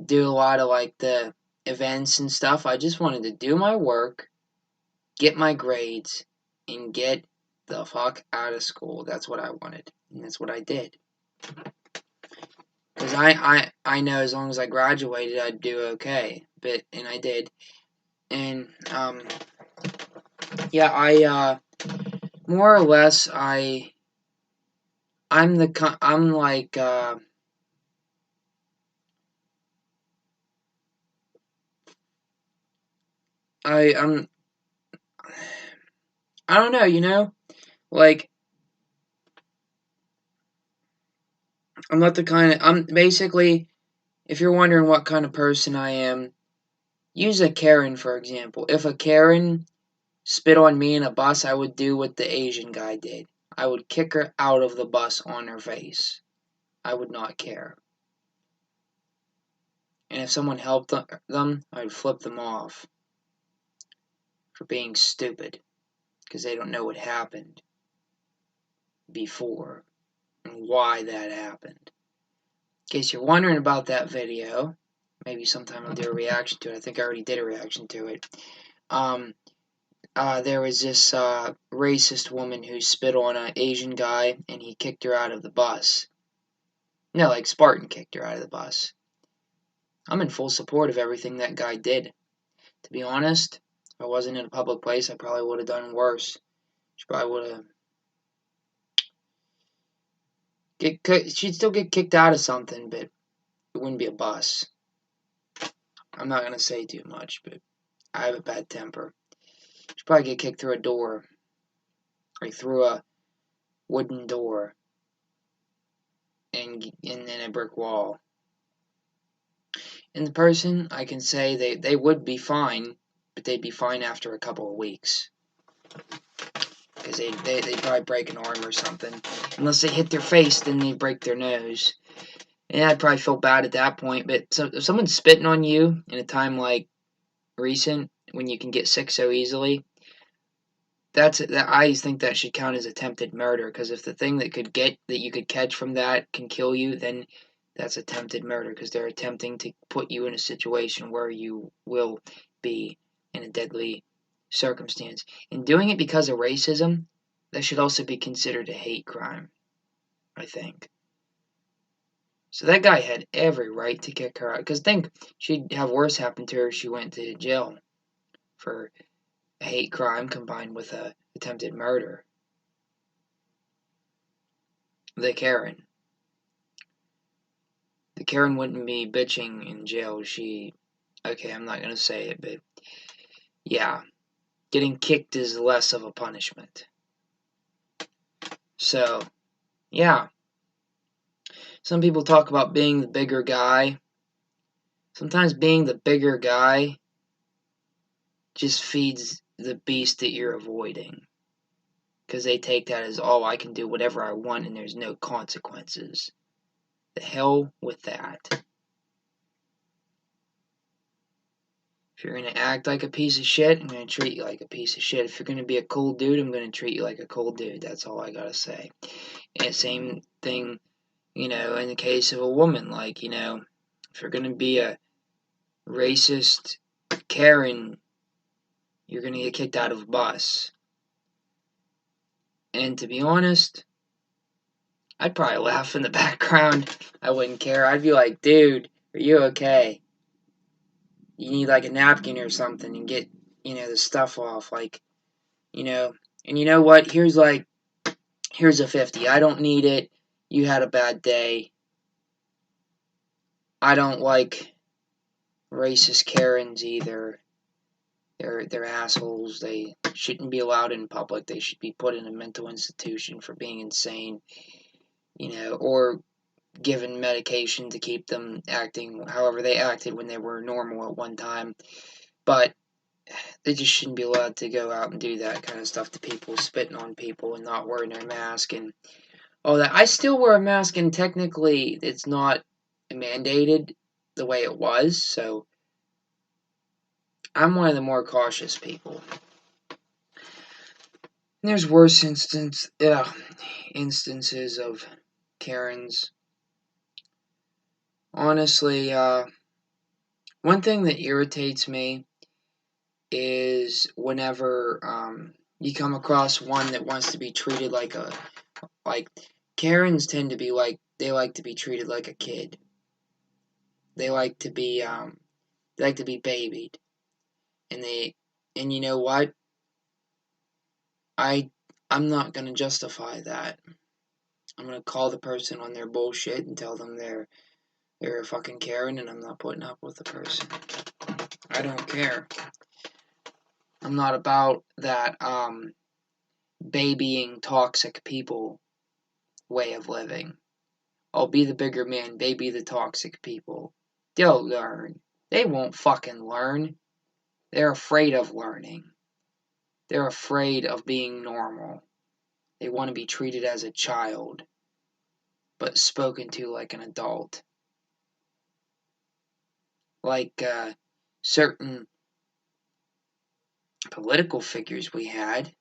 do a lot of the events and stuff. I just wanted to do my work, get my grades, and get the fuck out of school. That's what I wanted. And that's what I did. Because I know as long as I graduated, I'd do okay. And I did. And, yeah, more or less, I'm like, I'm, I don't know, you know, like, I'm not the kind of, I'm basically, if you're wondering what kind of person I am, use a Karen, for example. If a Karen spit on me in a bus, I would do what the Asian guy did. I would kick her out of the bus on her face. I would not care. And if someone helped them, I'd flip them off for being stupid, because they don't know what happened before and why that happened. In case you're wondering about that video, maybe sometime I'll do a reaction to it. I think I already did a reaction to it. There was this racist woman who spit on an Asian guy, and he kicked her out of the bus. No, like Spartan kicked her out of the bus. I'm in full support of everything that guy did. To be honest, if I wasn't in a public place, I probably would have done worse. She probably would have she'd still get kicked out of something, but it wouldn't be a bus. I'm not gonna say too much, but I have a bad temper. She'd probably get kicked through a door, like through a wooden door, and then a brick wall. And the person, I can say they would be fine, but they'd be fine after a couple of weeks. Because they'd probably break an arm or something. Unless they hit their face, then they break their nose. And I'd probably feel bad at that point. But if someone's spitting on you in a time like recent, when you can get sick so easily, I think that should count as attempted murder. Because if the thing that you could catch from that can kill you, then that's attempted murder. Because they're attempting to put you in a situation where you will be in a deadly circumstance. And doing it because of racism, that should also be considered a hate crime, I think. So that guy had every right to kick her out. Because think, she'd have worse happen to her if she went to jail for a hate crime combined with a attempted murder. The Karen wouldn't be bitching in jail. Okay, I'm not going to say it, but yeah, getting kicked is less of a punishment. So, yeah. Some people talk about being the bigger guy. Sometimes being the bigger guy just feeds the beast that you're avoiding. Because they take that as, oh, I can do whatever I want and there's no consequences. The hell with that. If you're going to act like a piece of shit, I'm going to treat you like a piece of shit. If you're going to be a cold dude, I'm going to treat you like a cold dude. That's all I got to say. And same thing, in the case of a woman. Like, if you're going to be a racist Karen, you're going to get kicked out of a bus. And to be honest, I'd probably laugh in the background. I wouldn't care. I'd be like, dude, are you okay? You need like a napkin or something and get, the stuff off. Like, and you know what? Here's a 50. I don't need it. You had a bad day. I don't like racist Karens either. They're assholes. They shouldn't be allowed in public. They should be put in a mental institution for being insane, or given medication to keep them acting however they acted when they were normal at one time. But they just shouldn't be allowed to go out and do that kind of stuff to people, spitting on people and not wearing their mask and all that. I still wear a mask, and technically it's not mandated the way it was, so I'm one of the more cautious people. And there's worse instances of Karens. Honestly, one thing that irritates me is whenever you come across one that wants to be treated like Karens tend to be like, they like to be treated like a kid. They like to be babied. And you know what? I I'm not gonna justify that. I'm gonna call the person on their bullshit and tell them they're a fucking Karen, and I'm not putting up with the person. I don't care. I'm not about that babying toxic people way of living. I'll be the bigger man, baby the toxic people. They'll learn. They won't fucking learn. They're afraid of learning. They're afraid of being normal. They want to be treated as a child, but spoken to like an adult. Like certain political figures we had,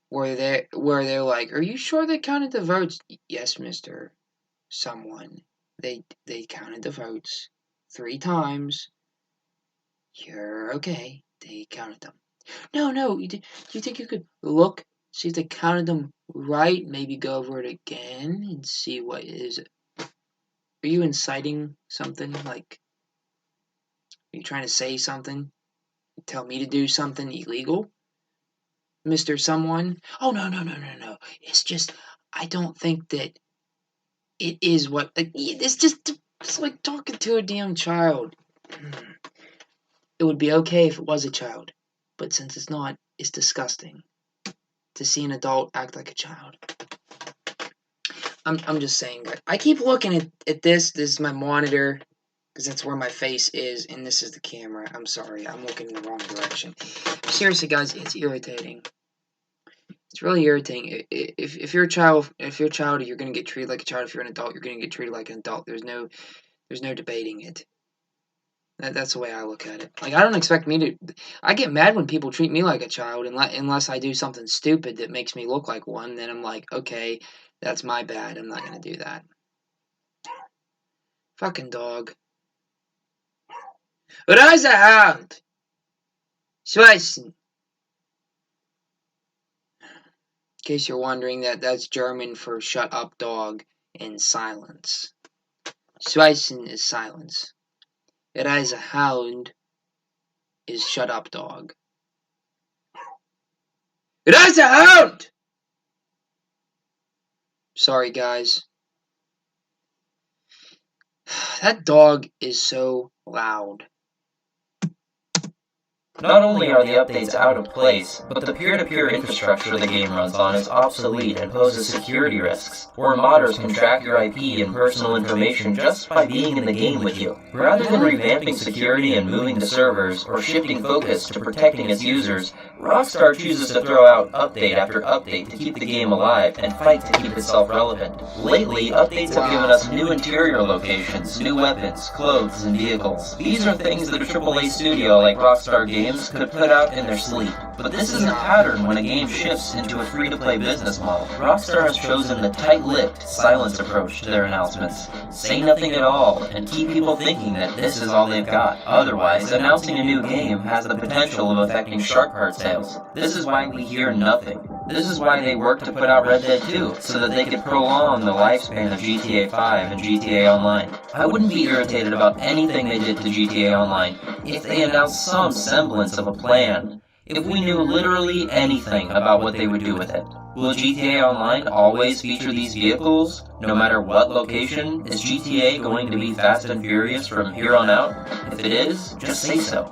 where they're like, "Are you sure they counted the votes?" Yes, Mr. Someone. They counted the votes 3 times. You're okay. They counted them. No. Do you think you could look, see if they counted them right? Maybe go over it again and see what is it. Are you inciting something? Like, are you trying to say something? Tell me to do something illegal? Mr. Someone? Oh, no. It's just, I don't think that it is what, like, it's like talking to a damn child. It would be okay if it was a child, but since it's not, it's disgusting to see an adult act like a child. I'm just saying that. I keep looking at this. This is my monitor, because that's where my face is, and this is the camera. I'm sorry, I'm looking in the wrong direction. Seriously, guys, it's irritating. It's really irritating. If you're a child, you're gonna get treated like a child. If you're an adult, you're gonna get treated like an adult. There's no debating it. That's the way I look at it. Like, I don't expect me to... I get mad when people treat me like a child, unless I do something stupid that makes me look like one. Then I'm like, okay, that's my bad. I'm not going to do that. Fucking dog. Rise a hound! Schweissen. In case you're wondering, that's German for shut up dog in silence. Schweissen is silence. Rise a hound is shut up dog. Rise a hound! Sorry, guys. That dog is so loud. Not only are the updates out of place, but the peer-to-peer infrastructure the game runs on is obsolete and poses security risks, where modders can track your IP and personal information just by being in the game with you. Rather than revamping security and moving to servers, or shifting focus to protecting its users, Rockstar chooses to throw out update after update to keep the game alive and fight to keep itself relevant. Lately, updates have given us new interior locations, new weapons, clothes, and vehicles. These are things that a AAA studio like Rockstar Games could put out in their sleep. But this isn't a pattern when a game shifts into a free-to-play business model. Rockstar has chosen the tight-lipped, silence approach to their announcements. Say nothing at all, and keep people thinking that this is all they've got. Otherwise, announcing a new game has the potential of affecting shark card sales. This is why we hear nothing. This is why they worked to put out Red Dead 2, so that they could prolong the lifespan of GTA 5 and GTA Online. I wouldn't be irritated about anything they did to GTA Online if they announced some semblance of a plan. If we knew literally anything about what they would do with it. Will GTA Online always feature these vehicles, no matter what location? Is GTA going to be Fast and Furious from here on out? If it is, just say so.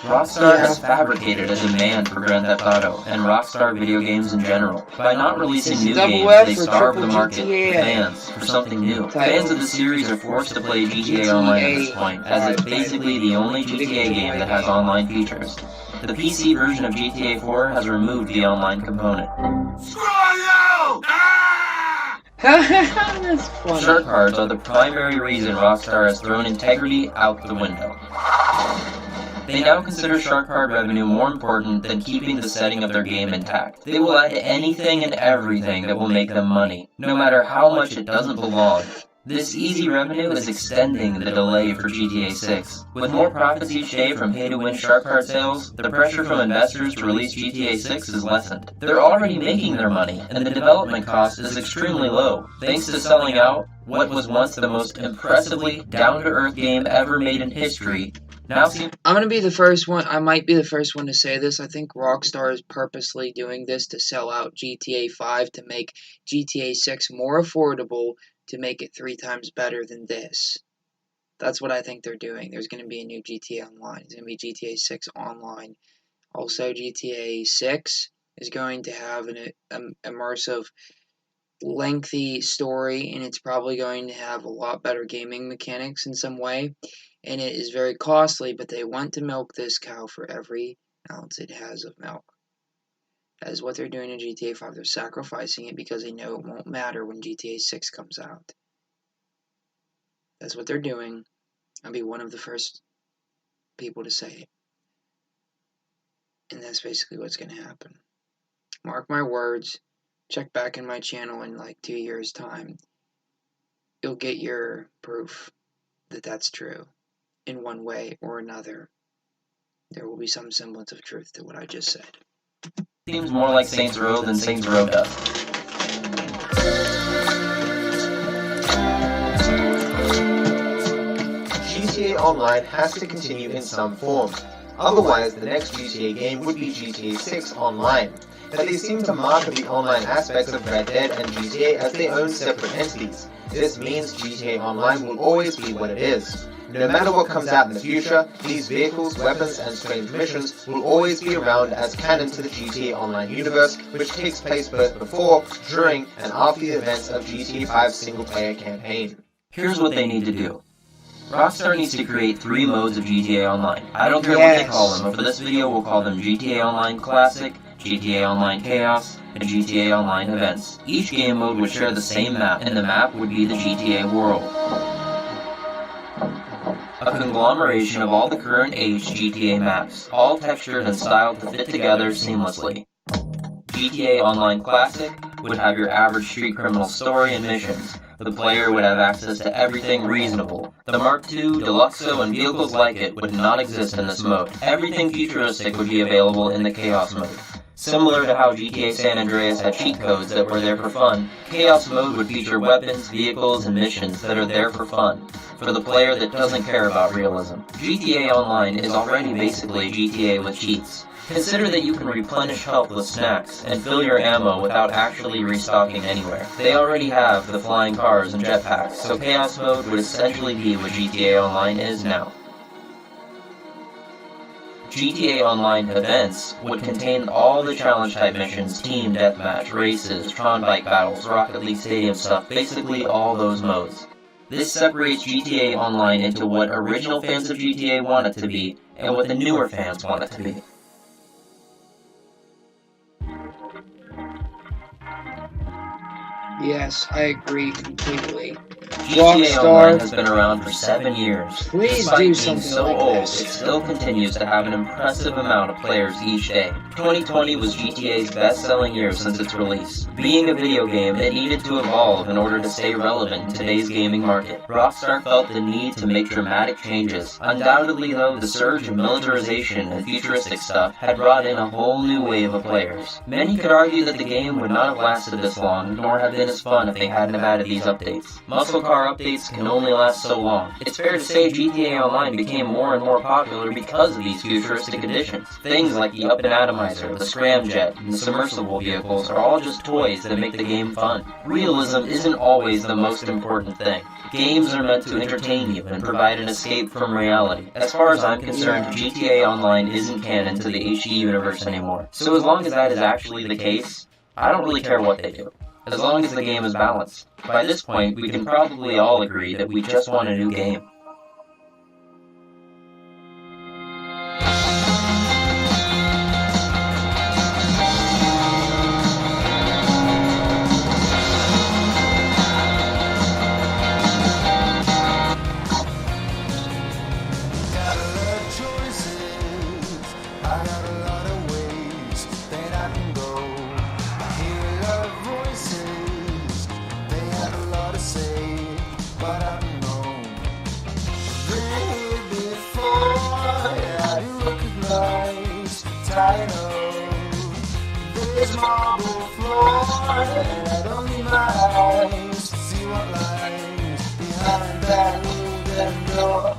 Rockstar has fabricated a demand for Grand Theft Auto and Rockstar video games in general. By not releasing new games, they starve the market for fans for something new. Fans of the series are forced to play GTA Online at this point, as it's basically the only GTA game that has online features. The PC version of GTA 4 has removed the online component. Screw you! That's funny. Shark cards are the primary reason Rockstar has thrown integrity out the window. They now consider shark card revenue more important than keeping the setting of their game intact. They will add anything and everything that will make them money, no matter how much it doesn't belong. This easy revenue is extending the delay for GTA 6. With more profits each day from pay-to-win shark card sales, the pressure from investors to release GTA 6 is lessened. They're already making their money, and the development cost is extremely low. Thanks to selling out what was once the most impressively down-to-earth game ever made in history, Now seems I'm gonna be the first one. I might be the first one to say this. I think Rockstar is purposely doing this to sell out GTA 5 to make GTA 6 more affordable, to make it 3 times better than this. That's what I think they're doing. There's going to be a new GTA Online. It's going to be GTA 6 Online. Also, GTA 6 is going to have an immersive, lengthy story, and it's probably going to have a lot better gaming mechanics in some way. And it is very costly, but they want to milk this cow for every ounce it has of milk. That is what they're doing in GTA 5. They're sacrificing it because they know it won't matter when GTA 6 comes out. That's what they're doing. I'll be one of the first people to say it. And that's basically what's going to happen. Mark my words. Check back in my channel in like 2 years' time. You'll get your proof that that's true. In one way or another, there will be some semblance of truth to what I just said. seems more like Saints Row than Saints Row does. GTA Online has to continue in some form. Otherwise, the next GTA game would be GTA 6 Online. But they seem to market the online aspects of Red Dead and GTA as their own separate entities. This means GTA Online will always be what it is. No matter what comes out in the future, these vehicles, weapons, and strange missions will always be around as canon to the GTA Online universe, which takes place both before, during, and after the events of GTA 5's single-player campaign. Here's what they need to do. Rockstar needs to create 3 modes of GTA Online. I don't care what they call them, but for this video we'll call them GTA Online Classic, GTA Online Chaos, and GTA Online Events. Each game mode would share the same map, and the map would be the GTA world. A conglomeration of all the current age GTA maps, all textured and styled to fit together seamlessly. GTA Online Classic would have your average street criminal story and missions. The player would have access to everything reasonable. The Mark II, Deluxo, and vehicles like it would not exist in this mode. Everything futuristic would be available in the Chaos mode. Similar to how GTA San Andreas had cheat codes that were there for fun, Chaos mode would feature weapons, vehicles, and missions that are there for fun, for the player that doesn't care about realism. GTA Online is already basically a GTA with cheats. Consider that you can replenish health with snacks and fill your ammo without actually restocking anywhere. They already have the flying cars and jetpacks, so Chaos mode would essentially be what GTA Online is now. GTA Online Events would contain all the challenge-type missions, team deathmatch, races, Tron bike battles, Rocket League Stadium stuff, basically all those modes. This separates GTA Online into what original fans of GTA want it to be, and what the newer fans want it to be. Yes, I agree completely. GTA Online has been around for 7 years. Please Despite do being something so like old, this. it still continues to have an impressive amount of players each day. 2020 was GTA's best-selling year since its release. Being a video game, it needed to evolve in order to stay relevant in today's gaming market. Rockstar felt the need to make dramatic changes. Undoubtedly, though, the surge in militarization and futuristic stuff had brought in a whole new wave of players. Many could argue that the game would not have lasted this long, nor have been as fun if they hadn't have added these updates. Muscle car updates can only last so long. It's fair to say GTA Online became more and more popular because of these futuristic additions. Things like the Up and Atomizer, the Scramjet, and the submersible vehicles are all just toys that make the game fun. Realism isn't always the most important thing. Games are meant to entertain you and provide an escape from reality. As far as I'm concerned, GTA Online isn't canon to the HD universe anymore. So as long as that is actually the case, I don't really care what they do, as long as the game is balanced. By this point, we can probably all agree that we just want a new game. This marble floor, and I don't need my eyes to see what lies behind that wooden door.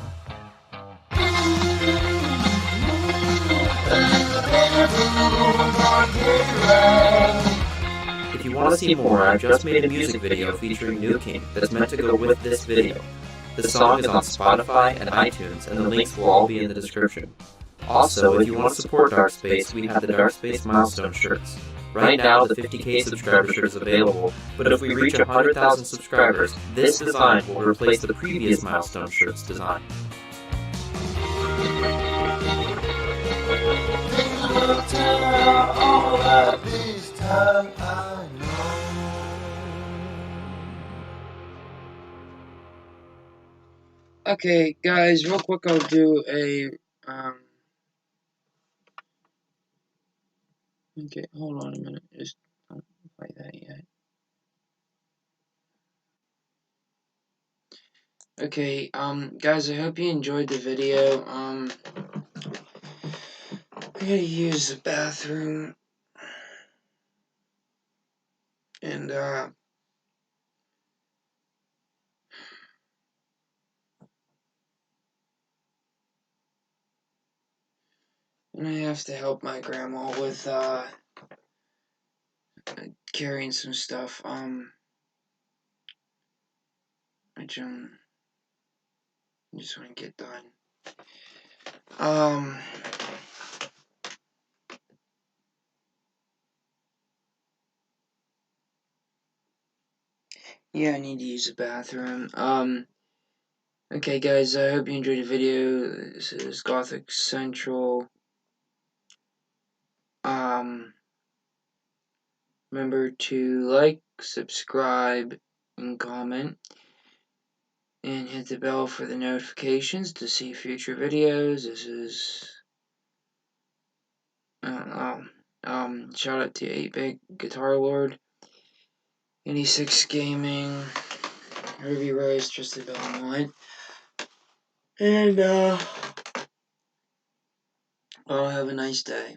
want to see more, I've just made a music video featuring New King that's meant to go with this video. The song is on Spotify and iTunes, and the links will all be in the description. Also, if you want to support Dark Space, we have the Dark Space Milestone shirts. Right now, the 50k subscriber shirt is available, but if we reach 100,000 subscribers, this design will replace the previous Milestone shirt's design. Okay, guys, real quick, I'll do a, okay, hold on a minute, just don't play that yet. Okay, guys, I hope you enjoyed the video. I gotta use the bathroom, and, I have to help my grandma with, carrying some stuff, I just want to get done. Yeah, I need to use the bathroom. Okay, guys, I hope you enjoyed the video. This is Gothic Central. Remember to like, subscribe, and comment, and hit the bell for the notifications to see future videos. This is, shout out to 8-Bit Guitar Lord, EDDYSIXX Gaming, Ruby Rose, Tristan Belmont, and, I'll have a nice day.